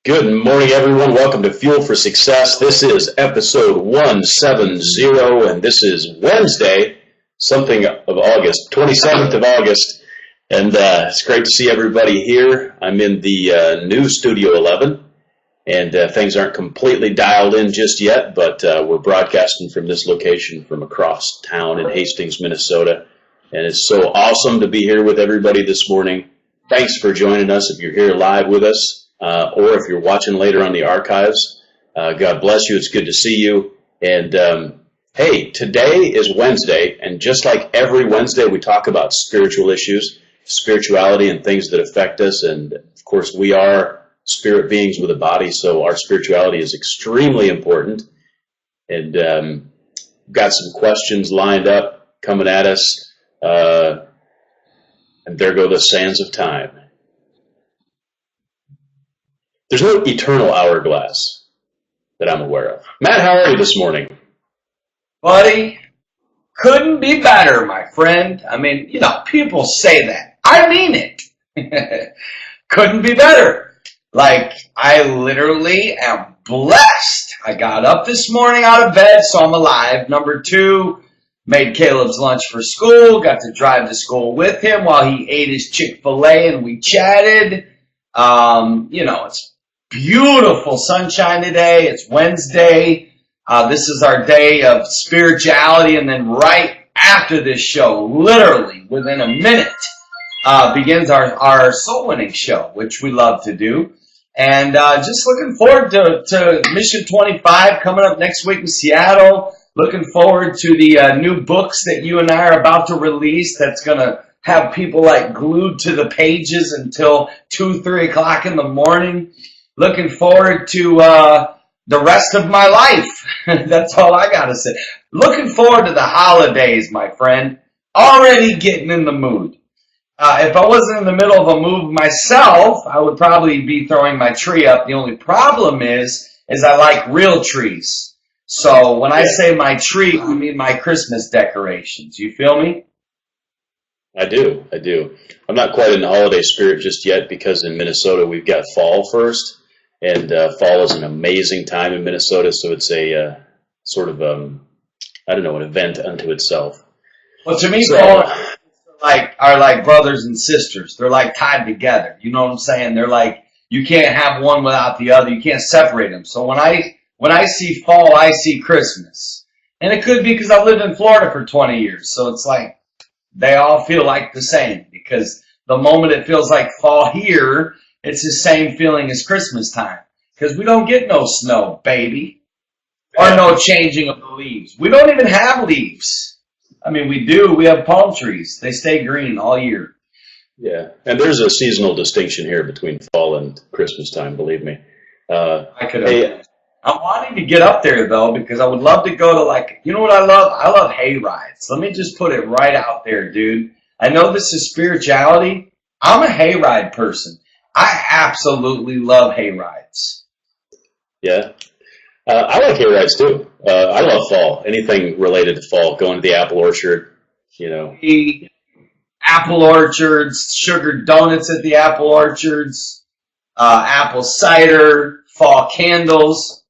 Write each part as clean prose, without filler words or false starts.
Good morning, everyone. Welcome to Fuel for Success. This is episode 170, and this is Wednesday, something of August, 27th of August, and it's great to see everybody here. I'm in the new Studio 11, and things aren't completely dialed in just yet, but we're broadcasting from this location from across town in Hastings, Minnesota, and it's so awesome to be here with everybody this morning. Thanks for joining us if you're here live with us. Or if you're watching later on the archives, God bless you. It's good to see you. And hey, today is Wednesday, and just like every Wednesday, we talk about spiritual issues, spirituality, and things that affect us. And of course, we are spirit beings with a body, so our spirituality is extremely important. And got some questions lined up coming at us. And there go the sands of time. There's no eternal hourglass that I'm aware of. Matt, how are you this morning? Buddy, couldn't be better, my friend. I mean, people say that. I mean it. Couldn't be better. Like, I literally am blessed. I got up this morning out of bed, so I'm alive. Number two, made Caleb's lunch for school, got to drive to school with him while he ate his Chick-fil-A and we chatted. It's beautiful sunshine today. It's Wednesday. This is our day of spirituality. And then right after this show, literally within a minute, begins our soul winning show, which we love to do. And just looking forward to Mission 25 coming up next week in Seattle. Looking forward to the new books that you and I are about to release that's going to have people like glued to the pages until 2, 3 o'clock in the morning. Looking forward to the rest of my life. That's all I got to say. Looking forward to the holidays, my friend. Already getting in the mood. If I wasn't in the middle of a move myself, I would probably be throwing my tree up. The only problem is I like real trees. So when I say my tree, I mean my Christmas decorations. You feel me? I do. I'm not quite in the holiday spirit just yet because in Minnesota we've got fall first. And fall is an amazing time in Minnesota, so it's a sort of, an event unto itself. Well, to me, fall are like brothers and sisters. They're like tied together. You know what I'm saying? They're like, you can't have one without the other. You can't separate them. So when I see fall, I see Christmas. And it could be because I've lived in Florida for 20 years. So it's like they all feel like the same because the moment it feels like fall here, it's the same feeling as Christmas time. Because we don't get no snow, baby. Or no changing of the leaves. We don't even have leaves. I mean, we do. We have palm trees. They stay green all year. Yeah. And there's a seasonal distinction here between fall and Christmas time, believe me. I'm wanting to get up there, though, because I would love to go to, you know what I love? I love hay rides. Let me just put it right out there, dude. I know this is spirituality. I'm a hayride person. I absolutely love hay rides. Yeah. I like hay rides too. I love fall. Anything related to fall. Going to the apple orchard, The apple orchards, sugar donuts at the apple orchards, apple cider, fall candles.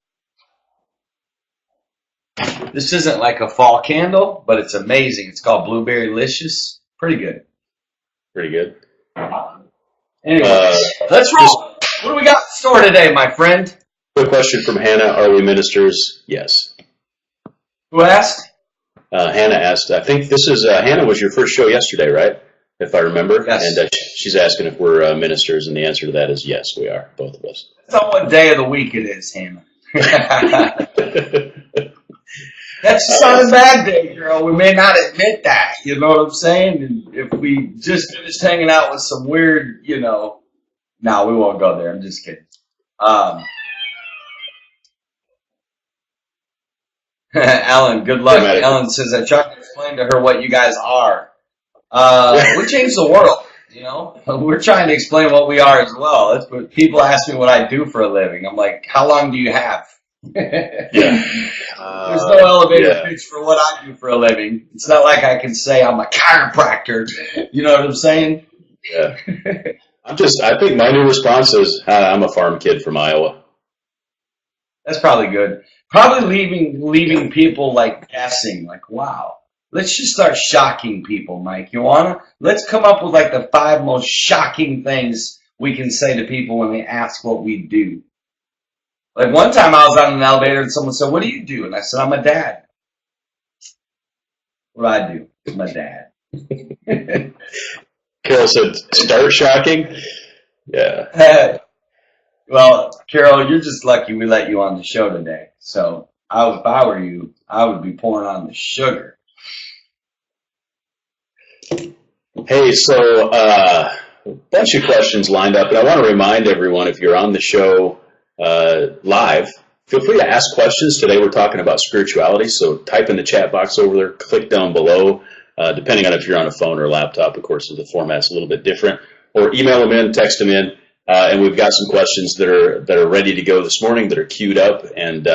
This isn't like a fall candle, but it's amazing. It's called Blueberry Licious. Pretty good. Anyway, let's roll. What do we got in store today, my friend? Quick question from Hannah. Are we ministers? Yes. Who asked? Hannah asked. I think this is, Hannah was your first show yesterday, right? If I remember. Yes. And she's asking if we're ministers, and the answer to that is yes, we are, both of us. That's on what day of the week it is, Hannah. That's just on a bad day, girl. We may not admit that. You know what I'm saying? And if we just finished hanging out with some weird, we won't go there. I'm just kidding. Ellen, good luck. Ellen says, I tried to explain to her what you guys are. We changed the world, We're trying to explain what we are as well. That's what people ask me what I do for a living. I'm like, how long do you have? Yeah. There's no elevator pitch for what I do for a living. It's not like I can say I'm a chiropractor. You know what I'm saying? Yeah. I think my new response is, I'm a farm kid from Iowa. That's probably good. Probably leaving people like guessing, like, wow. Let's just start shocking people, Mike. You wanna? Let's come up with like the 5 most shocking things we can say to people when they ask what we do. Like one time I was on an elevator and someone said, "What do you do?" And I said, "I'm a dad." What do I do? I'm a dad. Carol said, start shocking? Yeah. Well, Carol, you're just lucky we let you on the show today. So if I were you, I would be pouring on the sugar. Hey, so a bunch of questions lined up, and I want to remind everyone, if you're on the show live, feel free to ask questions. Today we're talking about spirituality, so type in the chat box over there, click down below, depending on if you're on a phone or a laptop. Of course, the format's a little bit different. Or email them in, text them in, and we've got some questions that are ready to go this morning, that are queued up, and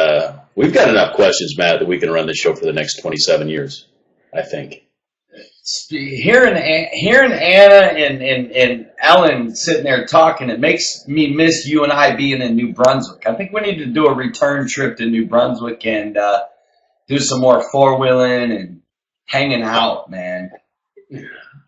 we've got enough questions, Matt, that we can run this show for the next 27 years, I think. Hearing Anna and Ellen sitting there talking, it makes me miss you and I being in New Brunswick. I think we need to do a return trip to New Brunswick and do some more four-wheeling and hanging out, man.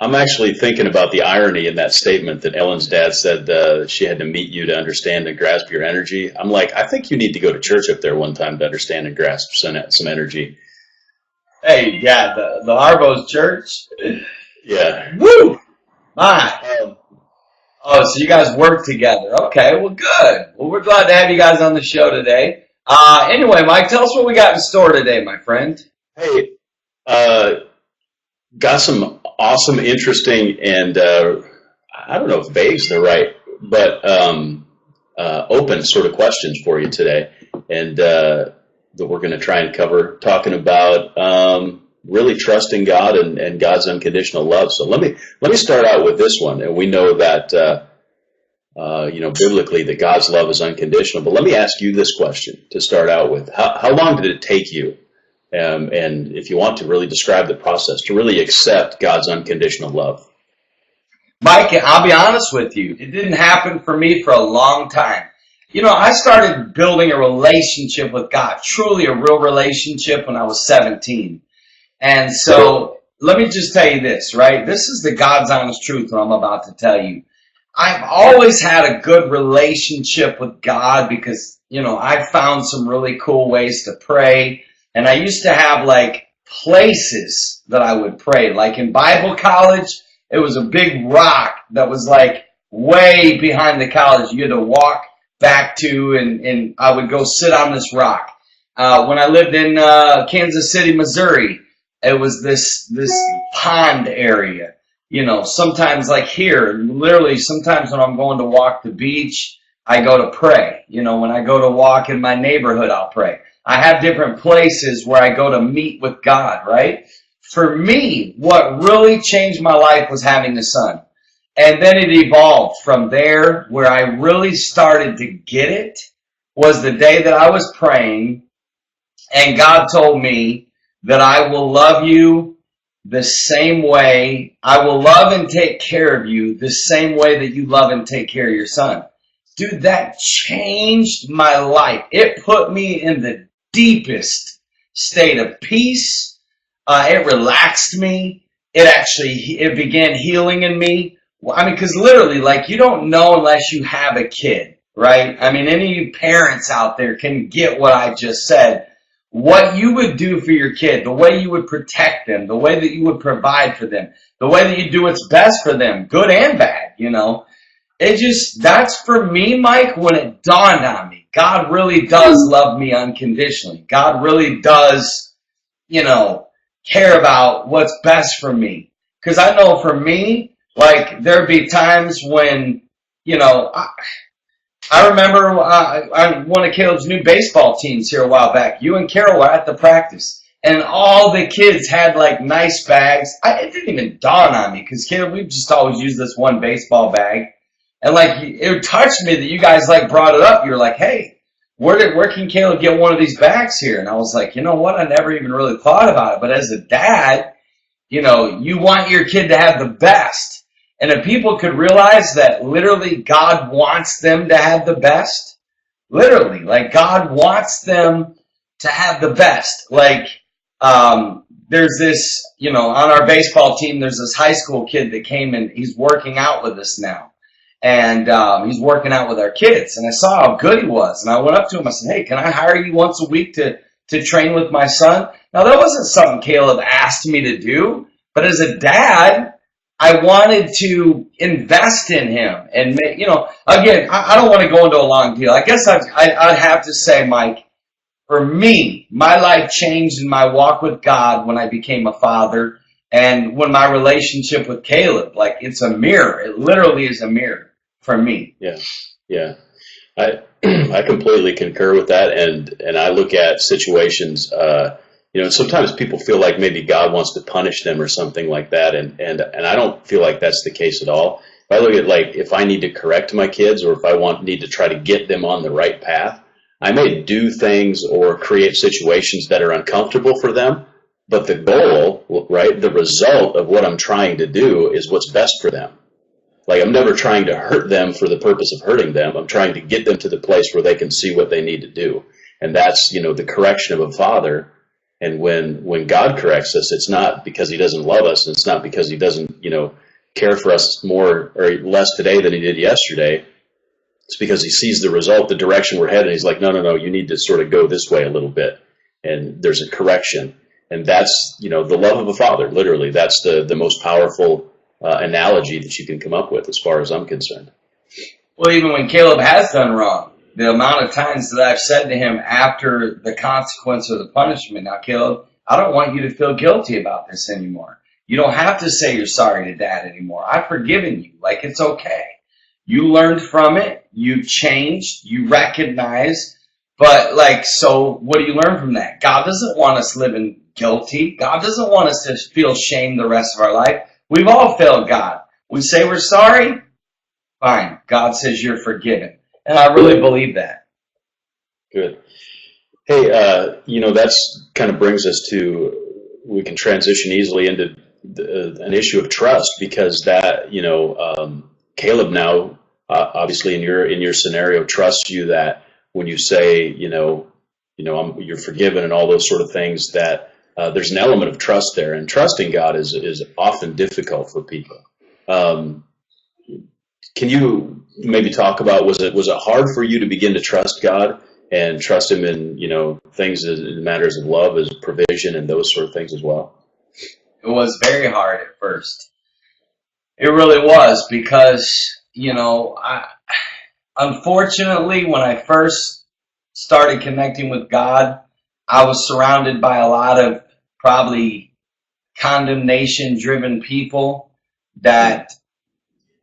I'm actually thinking about the irony in that statement that Ellen's dad said she had to meet you to understand and grasp your energy. I'm like, I think you need to go to church up there one time to understand and grasp some energy. Hey, yeah, the Arbo's church. Yeah. Woo! My. So you guys work together. Okay, well, good. Well, we're glad to have you guys on the show today. Anyway, Mike, tell us what we got in store today, my friend. Hey, got some awesome, interesting, and I don't know if vague's the right, but open sort of questions for you today. And that we're going to try and cover, talking about really trusting God and God's unconditional love. So let me start out with this one. And we know that biblically that God's love is unconditional. But let me ask you this question to start out with: How long did it take you, and if you want to really describe the process, to really accept God's unconditional love? Mike, I'll be honest with you. It didn't happen for me for a long time. I started building a relationship with God, truly a real relationship, when I was 17. And so let me just tell you this, right? This is the God's honest truth that I'm about to tell you. I've always had a good relationship with God because, I found some really cool ways to pray. And I used to have like places that I would pray. Like in Bible college, it was a big rock that was like way behind the college. You had to walk back to, and I would go sit on this rock. When I lived in Kansas City, Missouri, it was this pond area. Sometimes like here, literally sometimes when I'm going to walk the beach, I go to pray. When I go to walk in my neighborhood, I'll pray. I have different places where I go to meet with God, right? For me, what really changed my life was having a son. And then it evolved from there. Where I really started to get it was the day that I was praying and God told me that I will love you the same way. I will love and take care of you the same way that you love and take care of your son. Dude, that changed my life. It put me in the deepest state of peace. It relaxed me. It began healing in me. Because literally, like, you don't know unless you have a kid, right? Any of you parents out there can get what I just said. What you would do for your kid, the way you would protect them, the way that you would provide for them, the way that you do what's best for them, good and bad, that's for me, Mike, when it dawned on me. God really does love me unconditionally. God really does, care about what's best for me. Because I know for me, like, there'd be times when, I remember one of Caleb's new baseball teams here a while back. You and Carol were at the practice, and all the kids had, like, nice bags. It didn't even dawn on me, because, Caleb, we've just always used this one baseball bag. And, like, it touched me that you guys, like, brought it up. You were like, hey, where can Caleb get one of these bags here? And I was like, you know what? I never even really thought about it. But as a dad, you want your kid to have the best. And if people could realize that literally God wants them to have the best, literally, like God wants them to have the best. Like, there's this, on our baseball team, there's this high school kid that came and he's working out with us now. And he's working out with our kids. And I saw how good he was. And I went up to him. I said, hey, can I hire you once a week to train with my son? Now, that wasn't something Caleb asked me to do. But as a dad, I wanted to invest in him. And, again, I don't want to go into a long deal. I guess I'd have to say, Mike, for me, my life changed in my walk with God when I became a father. And when my relationship with Caleb, like, it's a mirror. It literally is a mirror for me. Yeah. I completely concur with that, and I look at situations. Sometimes people feel like maybe God wants to punish them or something like that, and I don't feel like that's the case at all. If I look at, like, if I need to correct my kids or if I need to try to get them on the right path, I may do things or create situations that are uncomfortable for them, but the goal, right, the result of what I'm trying to do is what's best for them. Like, I'm never trying to hurt them for the purpose of hurting them. I'm trying to get them to the place where they can see what they need to do. And that's, the correction of a father. And when God corrects us, it's not because he doesn't love us. And it's not because he doesn't, care for us more or less today than he did yesterday. It's because he sees the result, the direction we're headed. He's like, no, you need to sort of go this way a little bit. And there's a correction. And that's, the love of a father, literally. That's the most powerful analogy that you can come up with as far as I'm concerned. Well, even when Caleb has done wrong, the amount of times that I've said to him after the consequence or the punishment, now, Caleb, I don't want you to feel guilty about this anymore. You don't have to say you're sorry to Dad anymore. I've forgiven you. Like, it's okay. You learned from it. You changed. You recognize. But, so what do you learn from that? God doesn't want us living guilty. God doesn't want us to feel shame the rest of our life. We've all failed God. We say we're sorry. Fine. God says you're forgiven. And I really believe that. Good. Hey, that's kind of brings us to, we can transition easily into an issue of trust, because that, Caleb now, obviously in your scenario, trusts you that when you say, you're forgiven and all those sort of things, that there's an element of trust there, and trusting God is often difficult for people. Can you maybe talk about, was it hard for you to begin to trust God and trust him in, things in matters of love, as provision and those sort of things as well? It was very hard at first. It really was, because, unfortunately, when I first started connecting with God, I was surrounded by a lot of probably condemnation-driven people that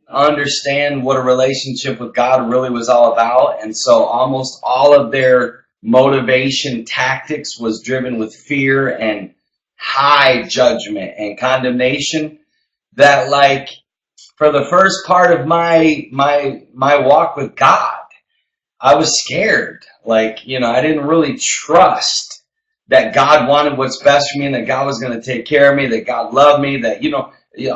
understand what a relationship with God really was all about. And so almost all of their motivation tactics was driven with fear and high judgment and condemnation, that, like, for the first part of my walk with God, I was scared. Like, I didn't really trust that God wanted what's best for me, and that God was going to take care of me, that God loved me, that,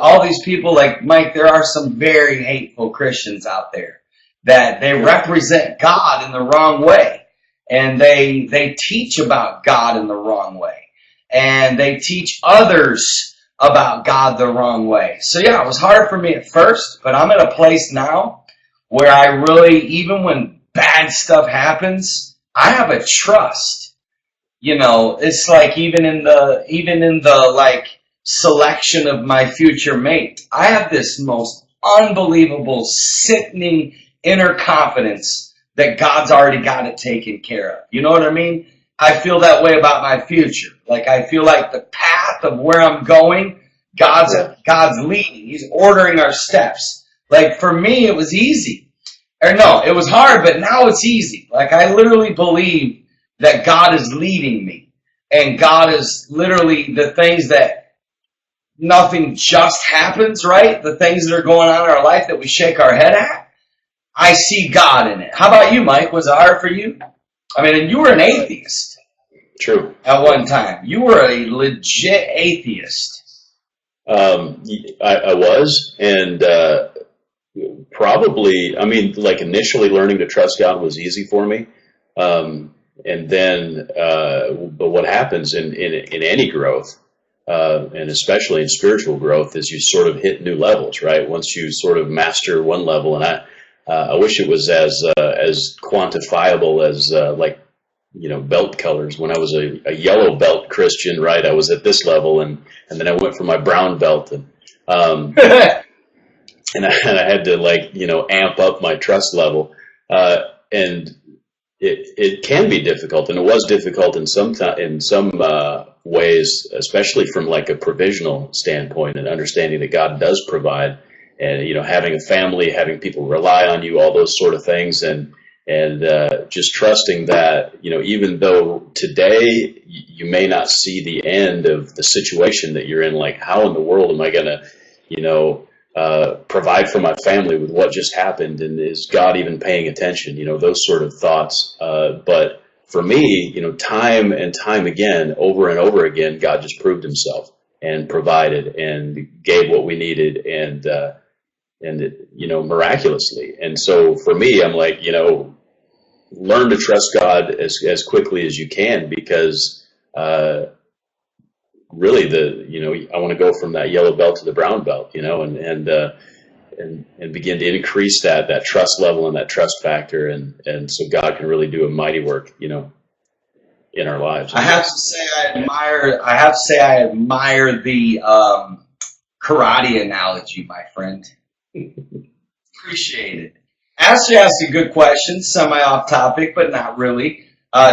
all these people, like, Mike, there are some very hateful Christians out there that they represent God in the wrong way. And they teach about God in the wrong way. And they teach others about God the wrong way. So yeah, it was hard for me at first, but I'm at a place now where I really, even when bad stuff happens, I have a trust. It's like even in the like selection of my future mate, I have this most unbelievable, sickening inner confidence that God's already got it taken care of. You know what I mean? I feel that way about my future. Like, I feel like the path of where I'm going, God's leading. He's ordering our steps. Like, for me, it was easy. Or no, it was hard, but now it's easy. Like, I literally believe that God is leading me. And God is literally the things that nothing just happens, right? The things that are going on in our life that we shake our head at. I see God in it. How about you, Mike? Was it hard for you? I mean, and you were an atheist. True. At one time. You were a legit atheist. I was, and probably, I mean, like initially learning to trust God was easy for me. And then, but what happens in any growth, and especially in spiritual growth, is you sort of hit new levels, right? Once you sort of master one level, and I wish it was as quantifiable as like, you know, belt colors. When I was a yellow belt Christian, right, I was at this level, and then I went for my brown belt, and um, and I had to, like, you know, amp up my trust level, and it can be difficult, and it was difficult in some ways, especially from like a provisional standpoint, and understanding that God does provide, and, you know, having a family, having people rely on you, all those sort of things, and just trusting that, you know, even though today you may not see the end of the situation that you're in, like, how in the world am I going to, you know, provide for my family with what just happened, and is God even paying attention? You know, those sort of thoughts. But for me, you know, time and time again, over and over again, God just proved Himself and provided and gave what we needed, and it, you know, miraculously. And so for me, I'm like, you know, learn to trust God as quickly as you can, because really, you know, I want to go from that yellow belt to the brown belt, you know, and begin to increase that trust level and that trust factor, and so God can really do a mighty work, you know, in our lives. I have to say I admire the karate analogy, my friend. Appreciate it. Ashley asked a good question, semi off topic, but not really.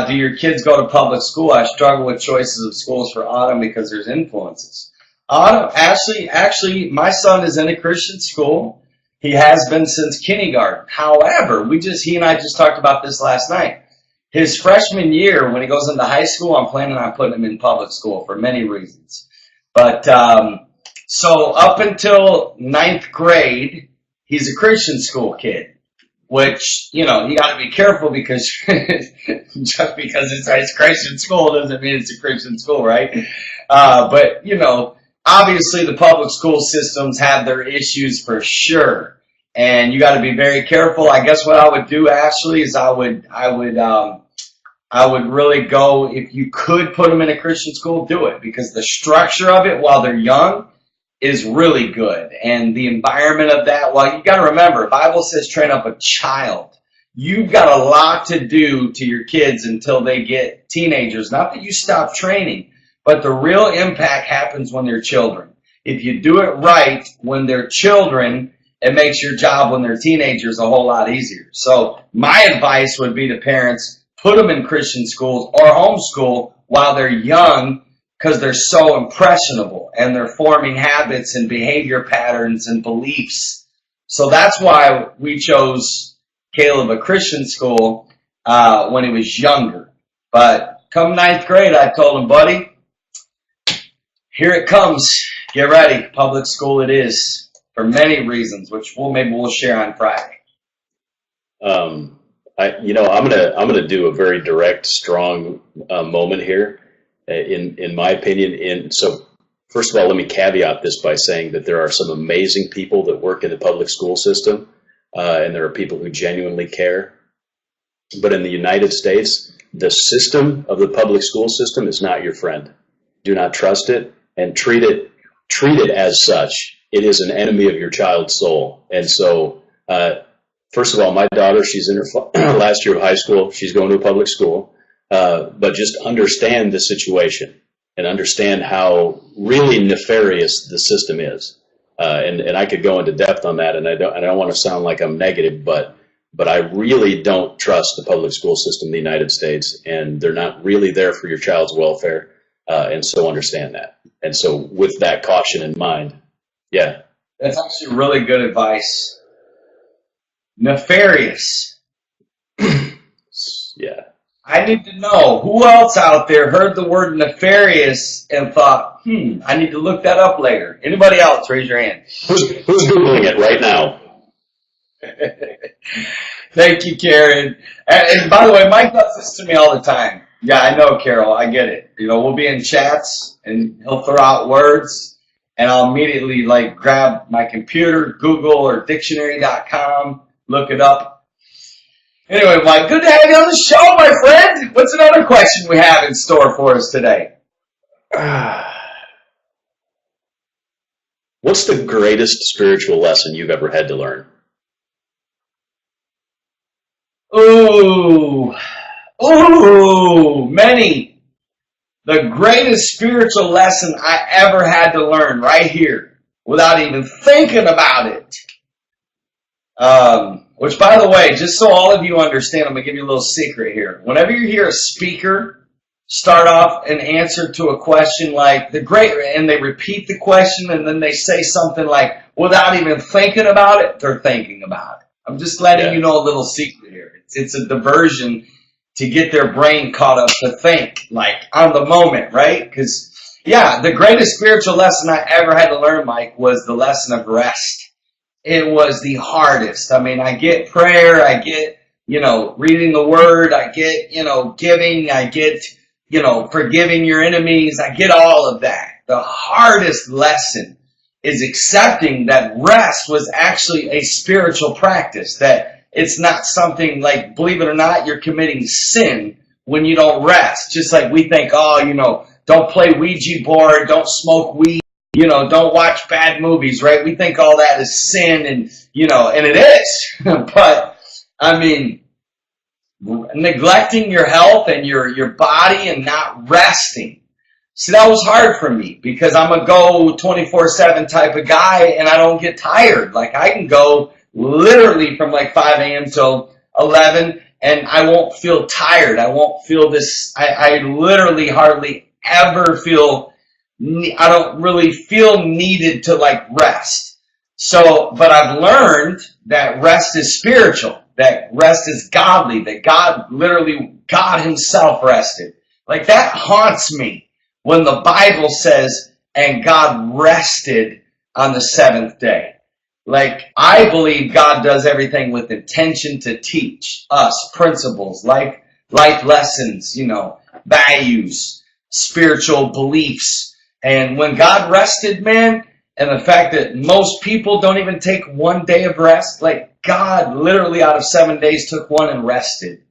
Do your kids go to public school? I struggle with choices of schools for Autumn because there's influences. Autumn, actually, my son is in a Christian school. He has been since kindergarten. However, he and I just talked about this last night. His freshman year, when he goes into high school, I'm planning on putting him in public school for many reasons. But so up until ninth grade, he's a Christian school kid. Which, you know, you got to be careful, because just because it's Christian school doesn't mean it's a Christian school, right? But, you know, obviously the public school systems have their issues for sure, and you got to be very careful. I guess what I would do, Ashley, is I would really go, if you could put them in a Christian school, do it, because the structure of it while they're young is really good. And the environment of that, well, you got to remember, the Bible says train up a child. You've got a lot to do to your kids until they get teenagers. Not that you stop training, but the real impact happens when they're children. If you do it right when they're children, it makes your job when they're teenagers a whole lot easier. So my advice would be to parents, put them in Christian schools or homeschool while they're young, because they're so impressionable and they're forming habits and behavior patterns and beliefs. So that's why we chose Caleb a Christian school when he was younger. But come ninth grade, I told him, buddy, here it comes. Get ready. Public school it is, for many reasons, which maybe we'll share on Friday. I'm gonna do a very direct, strong moment here. In my opinion, so first of all, let me caveat this by saying that there are some amazing people that work in the public school system, and there are people who genuinely care. But in the United States, the system of the public school system is not your friend. Do not trust it, and treat it as such. It is an enemy of your child's soul. And so, first of all, my daughter, she's in her last year of high school. She's going to a public school. But just understand the situation and understand how really nefarious the system is. And I could go into depth on that, and I don't want to sound like I'm negative, but I really don't trust the public school system in the United States, and they're not really there for your child's welfare. And so understand that. And so with that caution in mind, yeah. That's actually really good advice. Nefarious. Yeah. I need to know who else out there heard the word nefarious and thought, I need to look that up later. Anybody else? Raise your hand. Who's Googling it right now? Thank you, Karen. And by the way, Mike does this to me all the time. Yeah, I know, Carol. I get it. You know, we'll be in chats and he'll throw out words and I'll immediately like grab my computer, Google or dictionary.com, look it up. Anyway, Mike, good to have you on the show, my friend. What's another question we have in store for us today? What's the greatest spiritual lesson you've ever had to learn? Many. The greatest spiritual lesson I ever had to learn right here without even thinking about it. Which, by the way, just so all of you understand, I'm going to give you a little secret here. Whenever you hear a speaker start off an answer to a question like and they repeat the question and then they say something like, without even thinking about it, they're thinking about it. I'm just letting you know a little secret here. It's a diversion to get their brain caught up to think, like, on the moment, right? Because, the greatest spiritual lesson I ever had to learn, Mike, was the lesson of rest. It was the hardest. I mean, I get prayer, I get, reading the word, I get, giving, I get, forgiving your enemies, I get all of that. The hardest lesson is accepting that rest was actually a spiritual practice, that it's not something like, believe it or not, you're committing sin when you don't rest. Just like we think, don't play Ouija board, don't smoke weed, don't watch bad movies, right? We think all that is sin and it is. But, I mean, neglecting your health and your body and not resting. See, that was hard for me because I'm a go 24/7 type of guy and I don't get tired. Like I can go literally from like 5 a.m. till 11 and I won't feel tired. I won't feel this. I literally hardly ever feel, I don't really feel needed to like rest. So, but I've learned that rest is spiritual, that rest is godly, that God himself rested. Like that haunts me when the Bible says, and God rested on the seventh day. Like, I believe God does everything with intention to teach us principles, life lessons, values, spiritual beliefs. And when God rested, man, and the fact that most people don't even take 1 day of rest, like God literally out of 7 days took one and rested.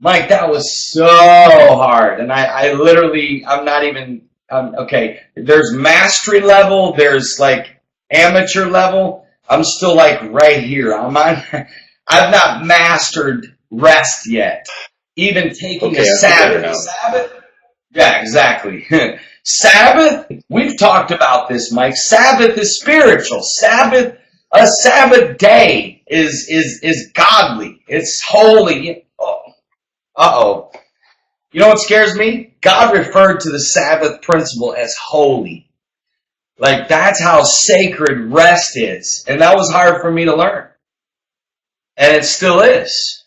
Mike, that was so hard. And okay, there's mastery level, there's like amateur level. I'm still like right here. I've not mastered rest yet. Even taking a Sabbath. Yeah, exactly. Sabbath, we've talked about this, Mike. Sabbath is spiritual. A Sabbath day is godly. It's holy. Uh-oh. You know what scares me? God referred to the Sabbath principle as holy. Like, that's how sacred rest is. And that was hard for me to learn. And it still is.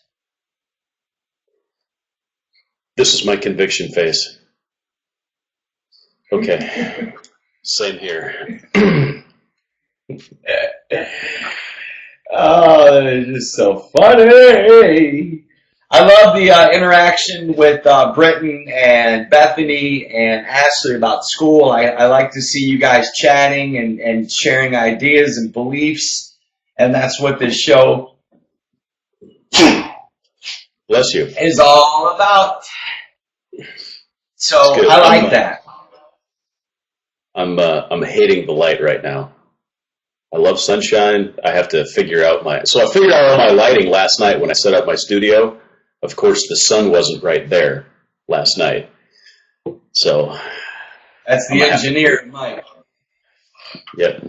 This is my conviction face. Okay. Same here. Oh, it's just so funny. I love the interaction with Britton and Bethany and Ashley about school. I like to see you guys chatting and sharing ideas and beliefs. And that's what this show Bless you. is all about. So I like that. I'm hating the light right now. I love sunshine. I have to figure out I figured out all my lighting last night when I set up my studio. Of course, the sun wasn't right there last night. So that's the engineer, Mike. Yep.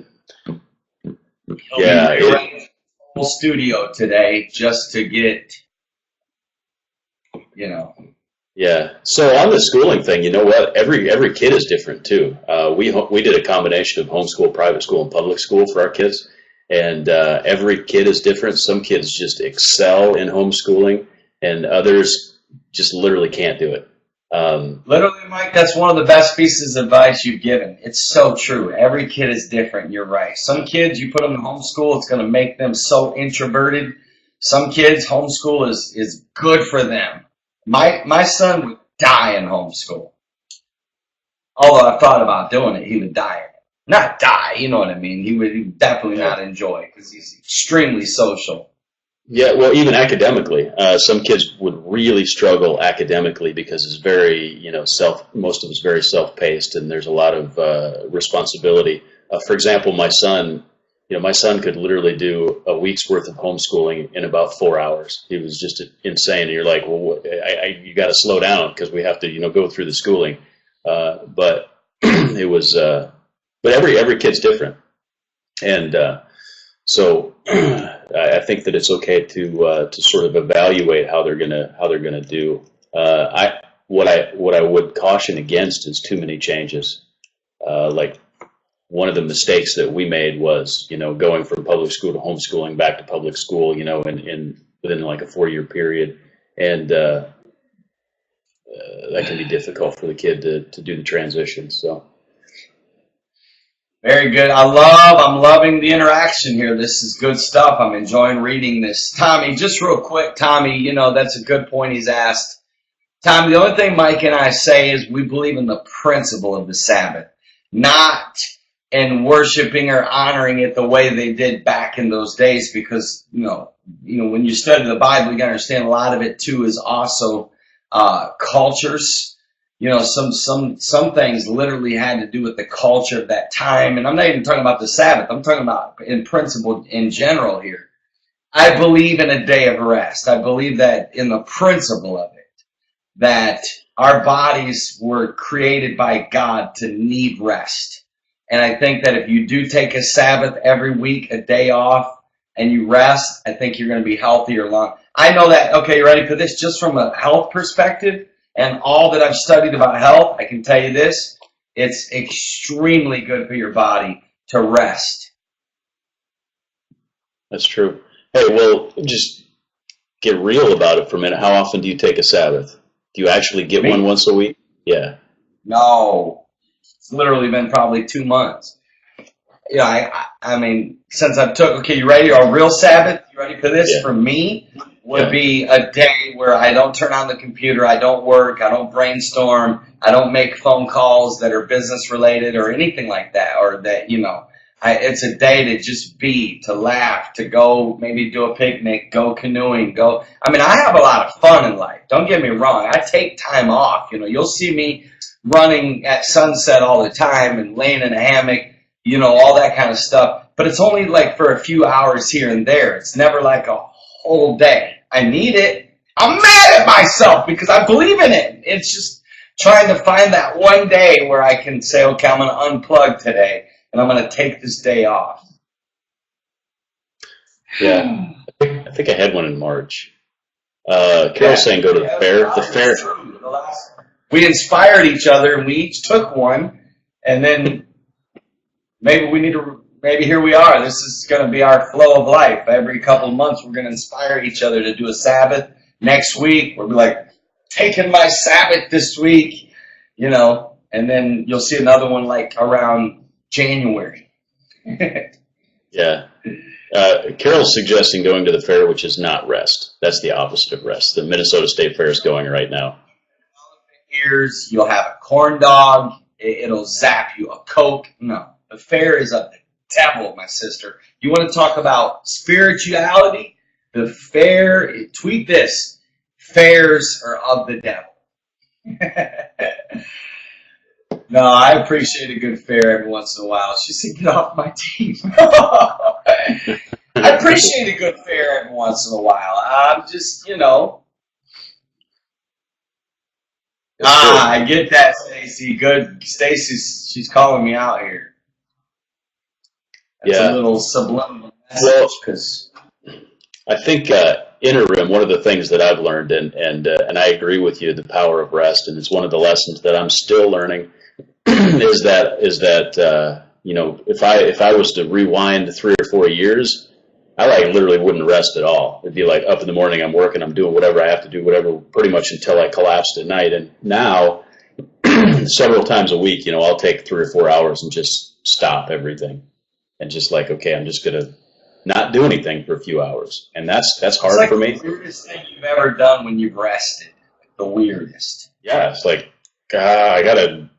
Whole studio today just to get, Yeah. So on the schooling thing, you know what? Every kid is different too. We did a combination of homeschool, private school, and public school for our kids, and every kid is different. Some kids just excel in homeschooling, and others just literally can't do it. Literally, Mike, that's one of the best pieces of advice you've given. It's so true. Every kid is different. You're right. Some kids, you put them in homeschool, it's going to make them so introverted. Some kids, homeschool is good for them. My son would die in homeschool. Although I thought about doing it, he would die in it. not die, you know what I mean? He would definitely not enjoy because he's extremely social. Yeah, well, even academically, some kids would really struggle academically because it's very, most of it's very self-paced, and there's a lot of responsibility. For example, my son could literally do a week's worth of homeschooling in about 4 hours. He was just insane. And you're like, well, you got to slow down because we have to, go through the schooling. But it was, but every kid's different, and so I think that it's okay to sort of evaluate how they're gonna do. What I would caution against is too many changes. Like one of the mistakes that we made was going from public school to homeschooling back to public school, in within like a 4-year period, and that can be difficult for the kid to do the transition. So. Very good. I'm loving the interaction here. This is good stuff. I'm enjoying reading this. Tommy, just real quick, Tommy, that's a good point he's asked. Tommy, the only thing Mike and I say is we believe in the principle of the Sabbath, not in worshiping or honoring it the way they did back in those days, because, when you study the Bible, you got to understand a lot of it too is also cultures. Some things literally had to do with the culture of that time. And I'm not even talking about the Sabbath. I'm talking about in principle in general here. I believe in a day of rest. I believe that in the principle of it, that our bodies were created by God to need rest. And I think that if you do take a Sabbath every week, a day off, and you rest, I think you're going to be healthier long. I know that, okay, you ready for this? Just from a health perspective, and all that I've studied about health, I can tell you this, it's extremely good for your body to rest. That's true. Hey, well, just get real about it for a minute. How often do you take a Sabbath? Do you actually get one once a week? Yeah. No. It's literally been probably 2 months. I mean, since I've took, okay, you ready? A real Sabbath? You ready for this? Yeah. For me, would be a day where I don't turn on the computer, I don't work, I don't brainstorm, I don't make phone calls that are business related or anything like that, or that, it's a day to just be, to laugh, to go maybe do a picnic, go canoeing, I have a lot of fun in life. Don't get me wrong. I take time off. You'll see me running at sunset all the time and laying in a hammock, all that kind of stuff. But it's only like for a few hours here and there. It's never like a whole day. I need it. I'm mad at myself because I believe in it. It's just trying to find that one day where I can say, okay, I'm going to unplug today and I'm going to take this day off. Yeah, I think I had one in March. Carol's saying go to the fair. The fair. We inspired each other and we each took one, and then maybe here we are. This is going to be our flow of life. Every couple of months, we're going to inspire each other to do a Sabbath. Next week, we'll be like, taking my Sabbath this week, and then you'll see another one like around January. Yeah. Carol's suggesting going to the fair, which is not rest. That's the opposite of rest. The Minnesota State Fair is going right now. Ears, you'll have a corn dog. It'll zap you. A Coke. No. The fair is of the devil, my sister. You want to talk about spirituality? The fair, tweet this, fairs are of the devil. No, I appreciate a good fair every once in a while. She said, get off my team. I appreciate a good fair every once in a while. I'm just, I get that, Stacy. Good. Stacy, she's calling me out here. That's a little subliminal message. Because I think interim, one of the things that I've learned, and I agree with you, the power of rest, and it's one of the lessons that I'm still learning, is that if I was to rewind 3 or 4 years, I literally wouldn't rest at all. It'd be like up in the morning, I'm working, I'm doing whatever I have to do, whatever, pretty much until I collapsed at night. And now, several times a week, I'll take 3 or 4 hours and just stop everything, and just like, okay, I'm just gonna not do anything for a few hours, and that's hard for me. It's the weirdest thing you've ever done when you've rested. The weirdest. Yeah, it's like, I gotta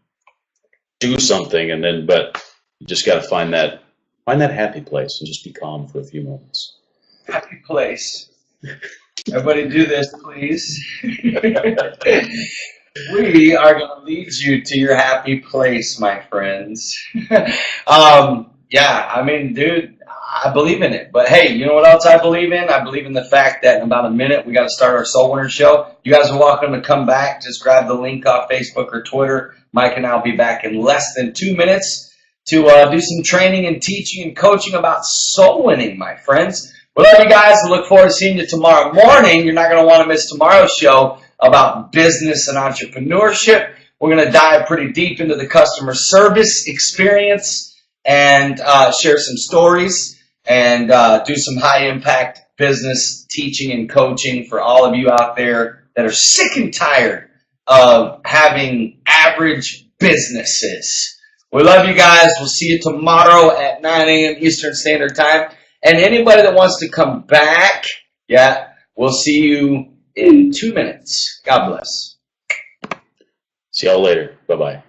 do something, and then, but You just got to find that happy place and just be calm for a few moments. Happy place. Everybody do this, please. We are going to lead you to your happy place, my friends. Yeah, I mean, dude, I believe in it. But hey, you know what else I believe in? I believe in the fact that in about a minute we got to start our Soul Winner show. You guys are welcome to come back. Just grab the link off Facebook or Twitter. Mike and I will be back in less than 2 minutes to do some training and teaching and coaching about soul winning, my friends. We love you guys. We look forward to seeing you tomorrow morning. You're not going to want to miss tomorrow's show about business and entrepreneurship. We're going to dive pretty deep into the customer service experience and share some stories and do some high-impact business teaching and coaching for all of you out there that are sick and tired of having average businesses. We love you guys. We'll see you tomorrow at 9 a.m. Eastern Standard Time. And anybody that wants to come back, we'll see you in 2 minutes. God bless. See y'all later. Bye-bye.